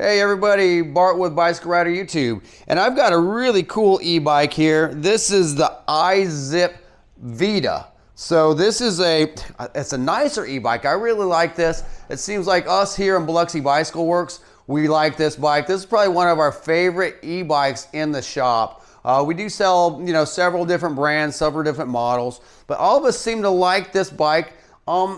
Hey everybody, Bart with Bicycle Rider YouTube, and I've got a really cool e-bike here. This is the IZIP Vida. So this is it's a nicer e-bike. I really like this. It seems like us here in Biloxi Bicycle Works, we like this bike. This is probably one of our favorite e-bikes in the shop. We do sell, several different brands, several different models, but all of us seem to like this bike.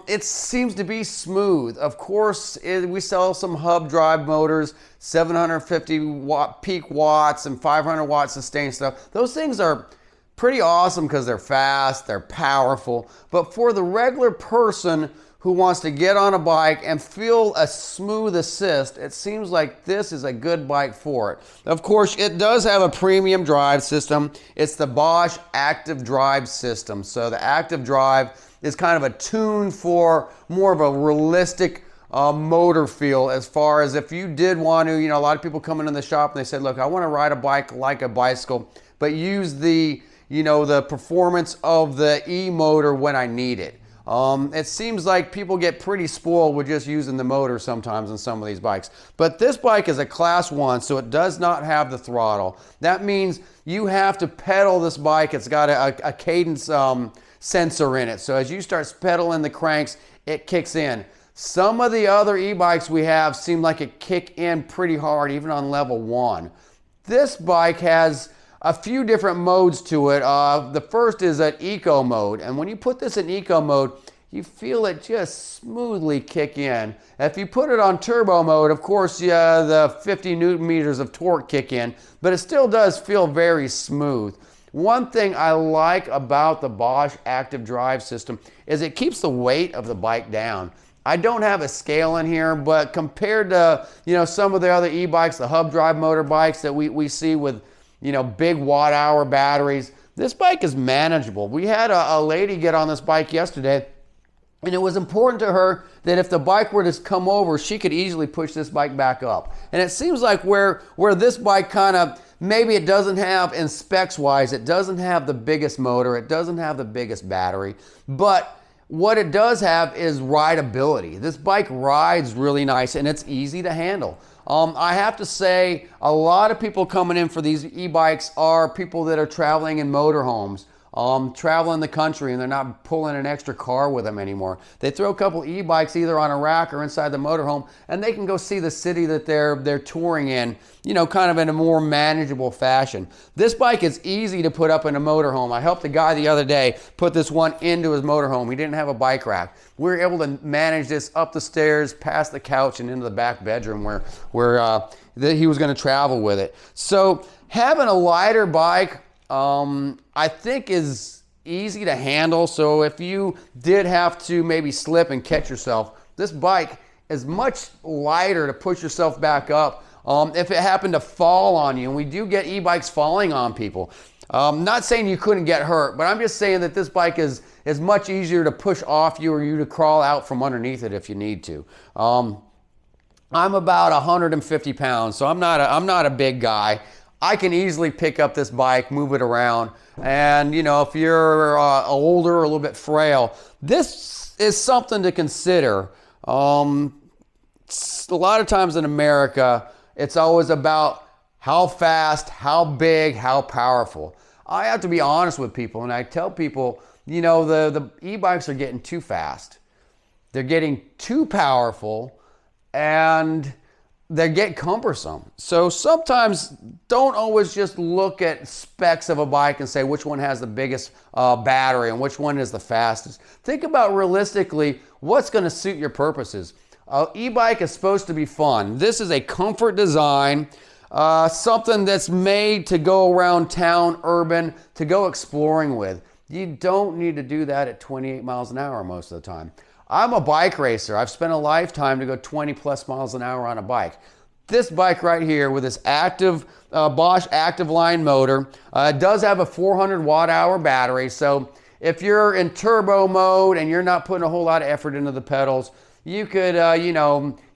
It seems to be smooth. Of course, we sell some hub drive motors, 750 watt peak watts and 500 watt sustained stuff. Those things are pretty awesome because they're fast, they're powerful. But for the regular person who wants to get on a bike and feel a smooth assist, it seems like this is a good bike for it. Of course, it does have a premium drive system. It's the Bosch Active Drive system. So the Active Drive is kind of a tune for more of a realistic motor feel, as far as if you did want to, a lot of people come into the shop and they said, look, I want to ride a bike like a bicycle, but use the, the performance of the e-motor when I need it. It seems like people get pretty spoiled with just using the motor sometimes on some of these bikes. But this bike is a class 1, so it does not have the throttle. That means you have to pedal this bike. It's got a cadence sensor in it. So as you start pedaling the cranks, it kicks in. Some of the other e-bikes we have seem like it kick in pretty hard, even on level 1. This bike has a few different modes to it. The first is an eco mode, and when you put this in eco mode, you feel it just smoothly kick in. If you put it on turbo mode, of course, the 50 Newton meters of torque kick in, but it still does feel very smooth. One thing I like about the Bosch Active Drive system is it keeps the weight of the bike down. I don't have a scale in here, but compared to some of the other e-bikes, the hub drive motor bikes that we see with big watt hour batteries, this bike is manageable. We had a lady get on this bike yesterday, and it was important to her that if the bike were to come over, she could easily push this bike back up. And it seems like where this bike kind of, maybe it doesn't have, in specs wise, it doesn't have the biggest motor, it doesn't have the biggest battery, but what it does have is rideability. This bike rides really nice and it's easy to handle. I have to say, a lot of people coming in for these e-bikes are people that are traveling in motorhomes, traveling the country, and they're not pulling an extra car with them anymore. They throw a couple e-bikes either on a rack or inside the motorhome, and they can go see the city that they're touring in, kind of in a more manageable fashion. This bike is easy to put up in a motorhome. I helped a guy the other day put this one into his motorhome. He didn't have a bike rack. We were able to manage this up the stairs, past the couch, and into the back bedroom where he was going to travel with it. So having a lighter bike, I think is easy to handle. So if you did have to maybe slip and catch yourself, this bike is much lighter to push yourself back up. If it happened to fall on you, and we do get e-bikes falling on people. Not saying you couldn't get hurt, but I'm just saying that this bike is much easier to push off you or you to crawl out from underneath it if you need to. I'm about 150 pounds, so I'm not a big guy. I can easily pick up this bike, move it around, and if you're older or a little bit frail, this is something to consider. A lot of times in America, it's always about how fast, how big, how powerful. I have to be honest with people, and I tell people, the e-bikes are getting too fast. They're getting too powerful, and they get cumbersome. So sometimes don't always just look at specs of a bike and say which one has the biggest battery and which one is the fastest. Think about realistically what's going to suit your purposes. E-bike is supposed to be fun. This is a comfort design, something that's made to go around town, urban, to go exploring with. You don't need to do that at 28 miles an hour most of the time. I'm a bike racer. I've spent a lifetime to go 20 plus miles an hour on a bike. This bike right here with this Bosch Active Line motor, does have a 400 watt hour battery. So if you're in turbo mode and you're not putting a whole lot of effort into the pedals, you could,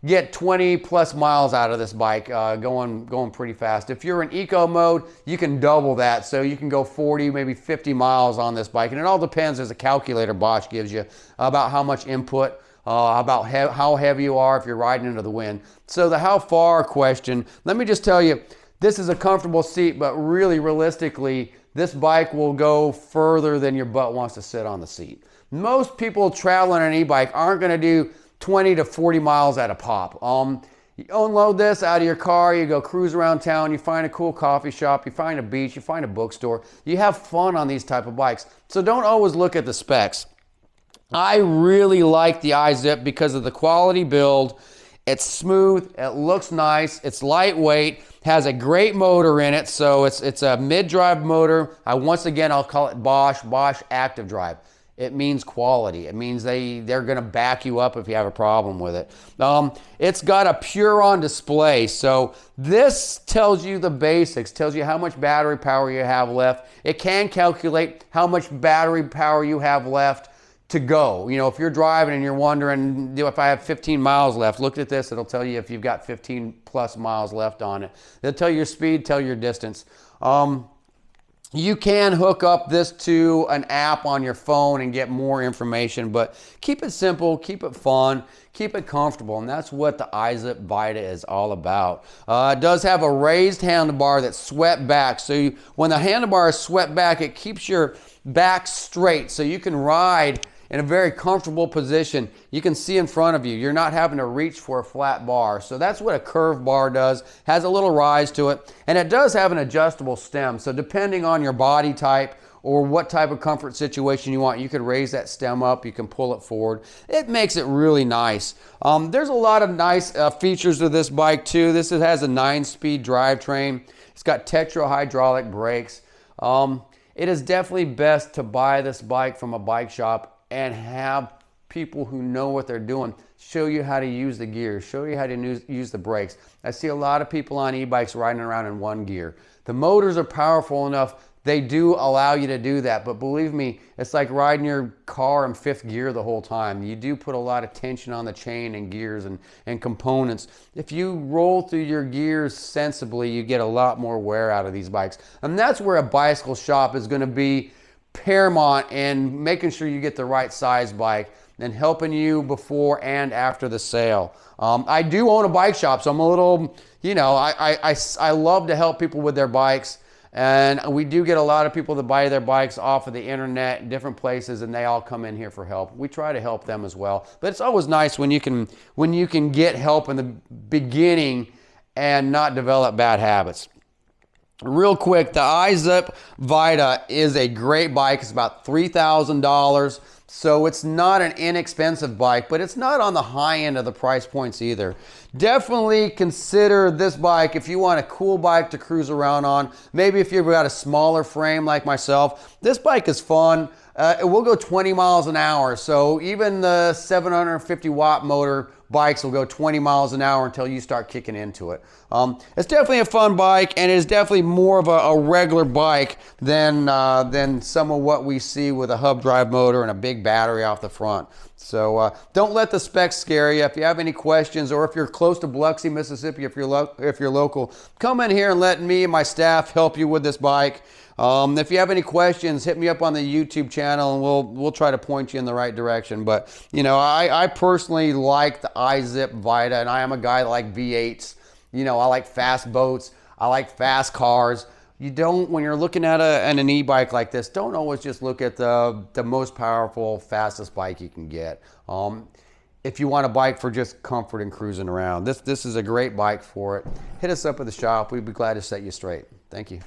get 20 plus miles out of this bike going pretty fast. If you're in eco mode, you can double that. So you can go 40, maybe 50 miles on this bike. And it all depends. There's a calculator Bosch gives you about how much input about how heavy you are if you're riding into the wind. So the how far question, let me just tell you, this is a comfortable seat, but really realistically, this bike will go further than your butt wants to sit on the seat. Most people traveling on an e-bike aren't going to do 20 to 40 miles at a pop. You unload this out of your car, you go cruise around town, you find a cool coffee shop, you find a beach, you find a bookstore. You have fun on these type of bikes. So don't always look at the specs. I really like the IZIP because of the quality build. It's smooth, it looks nice, it's lightweight, has a great motor in it. So it's a mid-drive motor. Once again, I'll call it Bosch Active Drive. It means quality. It means they're going to back you up if you have a problem with it. It's got a Pure-On display. So this tells you the basics, tells you how much battery power you have left. It can calculate how much battery power you have left to go. You know, if you're driving and you're wondering, if I have 15 miles left, look at this. It'll tell you if you've got 15 plus miles left on it. It'll tell you your speed, tell you your distance. You can hook up this to an app on your phone and get more information, but keep it simple, keep it fun, keep it comfortable, and that's what the IZIP Vida is all about. It does have a raised handlebar that's swept back, so when the handlebar is swept back, it keeps your back straight, so you can ride in a very comfortable position. You can see in front of you. You're not having to reach for a flat bar. So that's what a curved bar does. Has a little rise to it. And it does have an adjustable stem. So depending on your body type or what type of comfort situation you want, you can raise that stem up. You can pull it forward. It makes it really nice. There's a lot of nice features to this bike too. This has a 9-speed drivetrain. It's got Tetra hydraulic brakes. It is definitely best to buy this bike from a bike shop and have people who know what they're doing show you how to use the gears, show you how to use the brakes. I see a lot of people on e-bikes riding around in one gear. The motors are powerful enough, they do allow you to do that, but believe me, it's like riding your car in 5th gear the whole time. You do put a lot of tension on the chain and gears and components. If you roll through your gears sensibly, you get a lot more wear out of these bikes. And that's where a bicycle shop is going to be paramount in making sure you get the right size bike and helping you before and after the sale. I do own a bike shop, so I'm a little, I love to help people with their bikes, and we do get a lot of people that buy their bikes off of the internet, different places, and they all come in here for help. We try to help them as well, but it's always nice when you can get help in the beginning and not develop bad habits. Real quick, the IZIP Vida is a great bike. It's about $3,000, so it's not an inexpensive bike, but it's not on the high end of the price points either. Definitely consider this bike if you want a cool bike to cruise around on. Maybe if you've got a smaller frame like myself, this bike is fun. It will go 20 miles an hour, so even the 750 watt motor bikes will go 20 miles an hour until you start kicking into it. It's definitely a fun bike, and it is definitely more of a regular bike than some of what we see with a hub drive motor and a big battery off the front. So don't let the specs scare you. If you have any questions, or if you're close to Biloxi, Mississippi, if you're local, come in here and let me and my staff help you with this bike. If you have any questions, hit me up on the YouTube channel and we'll try to point you in the right direction. But I personally like the IZIP Vida, and I am a guy that like V8s. I like fast boats. I like fast cars. When you're looking at an e-bike like this, don't always just look at the most powerful, fastest bike you can get. If you want a bike for just comfort and cruising around, this is a great bike for it. Hit us up at the shop. We'd be glad to set you straight. Thank you.